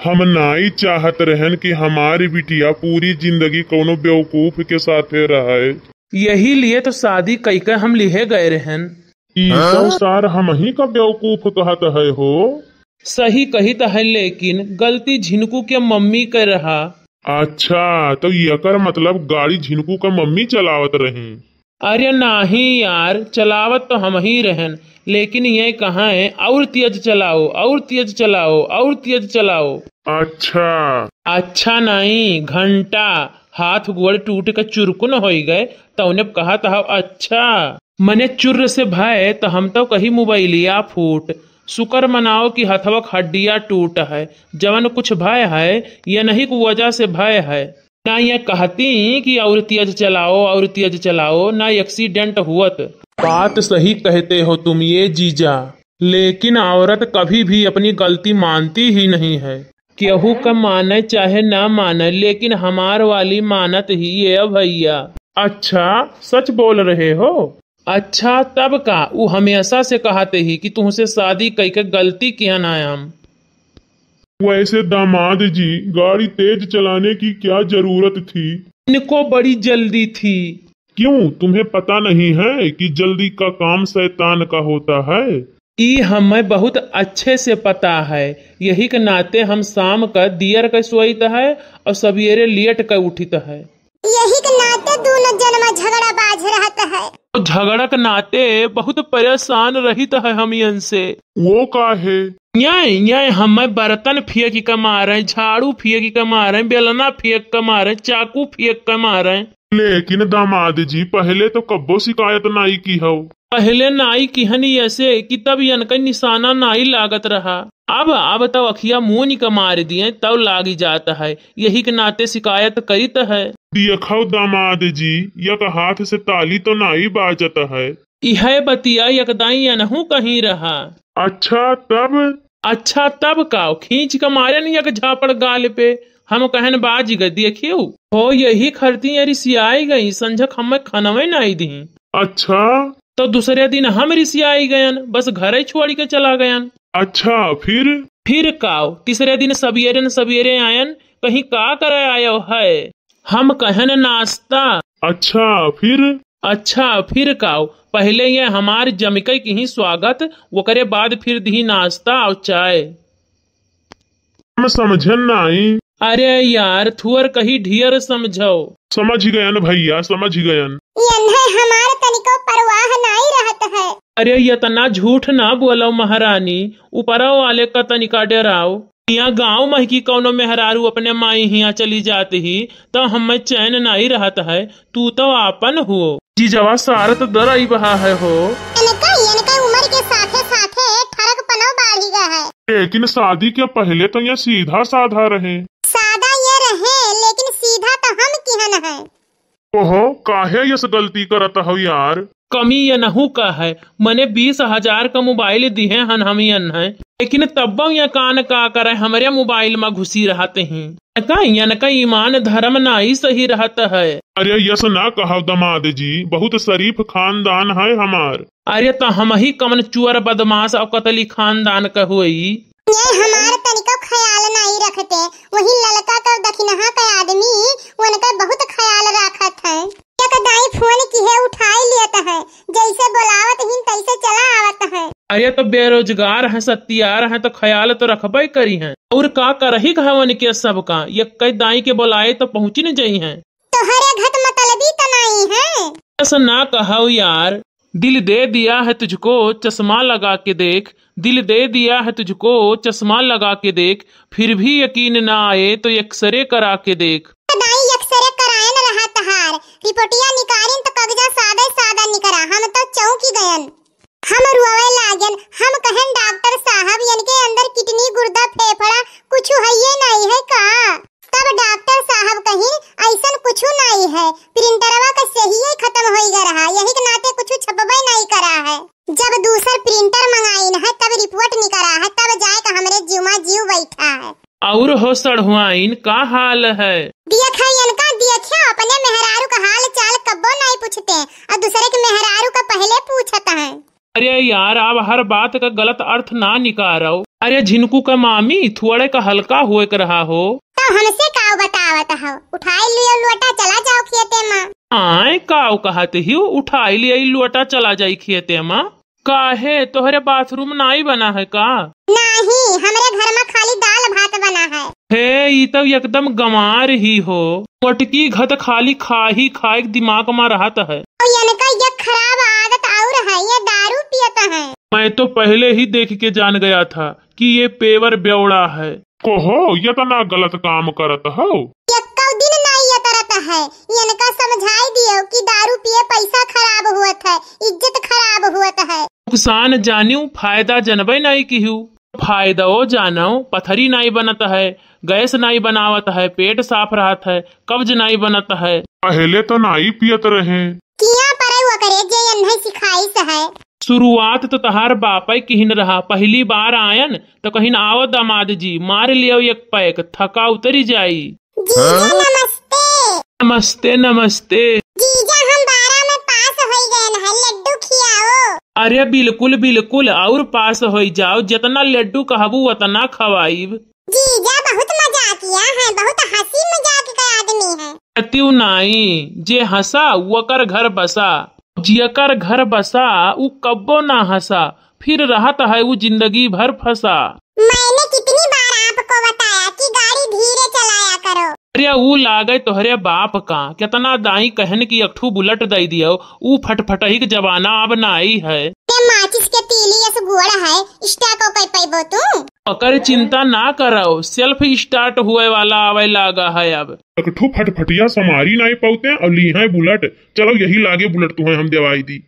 हम नाई चाहत रहन कि हमारी बिटिया पूरी जिंदगी कोनो बेवकूफ के साथे रहे। यही लिए तो शादी कई के हम लिहे गए रहन। ई संसार हम ही का बेवकूफ कहत है हो। सही कही तो है, लेकिन गलती झिनकू के मम्मी के रहा। अच्छा, तो यकर मतलब गाड़ी झिनकू का मम्मी चलावत रही। अरे नहीं यार, चलावत तो हम ही रहन, लेकिन ये कहाँ है और तेज चलाओ और तेज चलाओ और तेज चलाओ। अच्छा नहीं, घंटा हाथ गोड़ टूट के चुरकुन हो गए तो उन्हें कहा था अच्छा। मने चुर्र से भय तो हम तो कही मोबाइलिया फूट। शुक्र मनाओ कि हथवा हड्डिया टूट है। जवन कुछ भय है ये नहीं को वजह से भय है। ना ये कहती कि और तेज चलाओ और तेज चलाओ, ना एक्सीडेंट हुआ। बात सही कहते हो तुम ये जीजा, लेकिन औरत कभी भी अपनी गलती मानती ही नहीं है। केहू का माने चाहे ना माने, लेकिन हमार वाली मानत ही है भैया। अच्छा, सच बोल रहे हो? अच्छा तब का वो हमेशा से कहते ही कि तुमसे शादी कई के गलती किया ना हम। वैसे दामाद जी, गाड़ी तेज चलाने की क्या जरूरत थी? इनको बड़ी जल्दी थी। क्यों, तुम्हें पता नहीं है कि जल्दी का काम शैतान का होता है? ई हमें बहुत अच्छे से पता है। यही के नाते हम शाम का दियर का सोईत है और सवेरे लेट का उठित है। यही के नाते दोनों जन्म झगड़ा बाज रहता है। तो झगड़ा के नाते बहुत परेशान रहित है हम इनसे। वो काहे? यहाँ हमें बर्तन फेंक के मारे, झाड़ू फेंक के मारे, बेलना फेंक के मारे, चाकू फेंक के मारे। लेकिन दामाद जी, पहले तो कब्बो शिकायत नाई की हो। पहले नाई की हनी ऐसे कि तब इनका निशाना नाई लागत रहा। अब तो अखिया मुंह निका मार दिए तब लागी जाता है। यही के नाते शिकायत करीत है। देखो दामाद जी, यक हाथ से ताली तो नाई बाजत है। यह बतिया यकदाई अनहू कहीं रहा। अच्छा तब का खींच के मारे नहीं यक झापड़ गाल पे। हम कहन बाज गए देखियो हो, यही खरती रिसियाई गई। संझक हमें खनवे नाई दी। अच्छा, तो दूसरे दिन हम रिसियाई गयन, बस घर ही छोड़ के चला गयन। अच्छा, फिर काओ तीसरे दिन सवेरे आयन, कहीं का करे आयो है? हम कहन नाश्ता। अच्छा फिर काओ पहले ये हमार जमकई की ही स्वागत, वो करे बाद फिर दी नाश्ता और चाय। हम समझन नाई। अरे यार थुअर कही ढियर समझो। समझ गयन भैया, समझ गयन। हमारे तनिको परवाह नहीं रहता है। अरे ये तना झूठ ना बोलो महारानी, ऊपरा वाले का तनिका डराओ। यहाँ गाँव में की कौनो मेहरारू अपने माई हिया चली जाती ही तो हमें चैन नहीं रहता है। तू तो आपन हो जी जवा सारा तो डर आई बहा है हो। इनका उम्र के साथे साथे फर्क पनो बढ़ी गया है। लेकिन शादी के पहले तो यह सीधा साधा रहे। सादा ये रहे, लेकिन सीधा तो हम किहन है। ओहो, काहे यस गलती करत हो यार? कमी ये नहू का है। मने 20,000 का मोबाइल दिए हन हम है, लेकिन तब ये कान का करे हमारे मोबाइल में घुसी रहते हैं। का ईमान धर्म नहीं सही रहता है। अरे यस ना कहो दामाद जी, बहुत शरीफ खानदान है हमार। अरे तो हम ही कमन चुअर बदमाश और कतली खानदान का हुई। ये हमारे तनिको ख्याल नहीं रखते। वही ललका का दखिनहा का आदमी उनका बहुत ख्याल रखत है। दाई फोन की है उठाई लेता है, जैसे बुलावत ही तैसे चला आवत है। अरे तो बेरोजगार है, सत्यार है, तो ख्याल तो रखबे करी है। और का करही घवन के सबका ये कई दाई के बुलाए तो पहुँची न जाई है। तो हरे घट मतलबी तो नहीं है। ऐसा ना कहो यार। दिल दे दिया है तुझको चश्मा लगा के देख, दिल दे दिया है तुझको चश्मा लगा के देख, फिर भी यकीन ना आए तो एक्सरे करा के देख। एक्सरे कराए न रहा तहार रिपोर्टिया निकालिन तो कागजा सादा निकरा। हम तो चौंकी गयन, हम रुआवे लागन। हम कहन डॉक्टर साहब इनके अंदर किडनी गुर्दा फेफड़ा कुछ है ये नहीं है का? तब डॉक्टर साहब कहीं ऐसा कुछ नहीं है, प्रिंटरवा का सही ही खत्म हो गया रहा। यही के नाते कुछ छपबे नहीं करा है। जब दूसर प्रिंटर मंगाइन है तब रिपोर्ट निकला है, तब जाए हमरे जीव बैठा है। और हो सड़हुआइन का हाल है? देखियो अपने मेहरारू का हाल चाल कब्बो नहीं पूछते और दूसरे के मेहरारू का पहले पूछता है। अरे यार आप हर बात का गलत अर्थ ना निकालो। अरे झिनकू का मामी थोड़े का हल्का हुए कर रहा हो। तो हमसे काव बतावत हो, उठाई लियो लोटा चला जाओ खेते में। आए काव कहते ही उठाई लिया लोटा चला जाई खेते माँ। काहे तोहरे बाथरूम नाई बना है का? नहीं, हमारे घर में खाली दाल भात बना है। हे ये तो एकदम गंवार ही हो, मोटकी घत खाली खाही खाए दिमाग में रहता है। इनका ये खराब आदत और है, ये दारू पियता है। मैं तो पहले ही देख के जान गया था कि ये पेवर बेवड़ा है। कहो ये तो ना गलत काम करत हो। दिन नहीं ये तरत है, इनका समझाई दियो कि दारू पिए पैसा खराब हुआ है, इज्जत खराब हुआ है। नुकसान जानियो फायदा जनबे नहीं किहू। फायदा ओ जानो पथरी नहीं बनत है, गैस नहीं बनावत है, पेट साफ रहत है, कब्ज नहीं बनत है। पहले तो नाई पियत रहे। किया पर वो करे जे नहीं सिखाई है। शुरुआत तो तहार बापा किहिन रहा, पहली बार आयन तो कहीं आओ दामाद जी मार लियो एक पैक, थका उतरी जाई। जीजा नमस्ते। नमस्ते नमस्ते। जीजा हम 12 में पास हो गए हैं, लड्डू खियाओ। अरे बिल्कुल बिल्कुल और पास हो जाओ, जितना लड्डू कहबू उतना खवाईब। जीजा बहुत मजाकिया है, बहुत हंसी मजाक का आदमी है। त्यों नहीं, जे हंसा वकर घर बसा, जियकर घर बसा उ कब्बो ना हंसा, फिर रहत है वो जिंदगी भर फंसा। मैंने कितनी बार आपको बताया कि गाड़ी धीरे चलाया करो। अरे ऊ लागे तोहरे बाप का, कितना दाई कहन की अठू बुलेट दे दियो, ऊ फटफटही के जमाना अब नाई है। माचिस के तीली ऐसे गोड़ है, स्टार्ट हो कई पैबो तू। अकर चिंता ना करो, सेल्फ स्टार्ट हुए वाला आवे लागा है अब। अकठू फटफटिया समारी नहीं पाते और ली है बुलेट। चलो यही लागे बुलेट तुम्हें हम दवाई दी।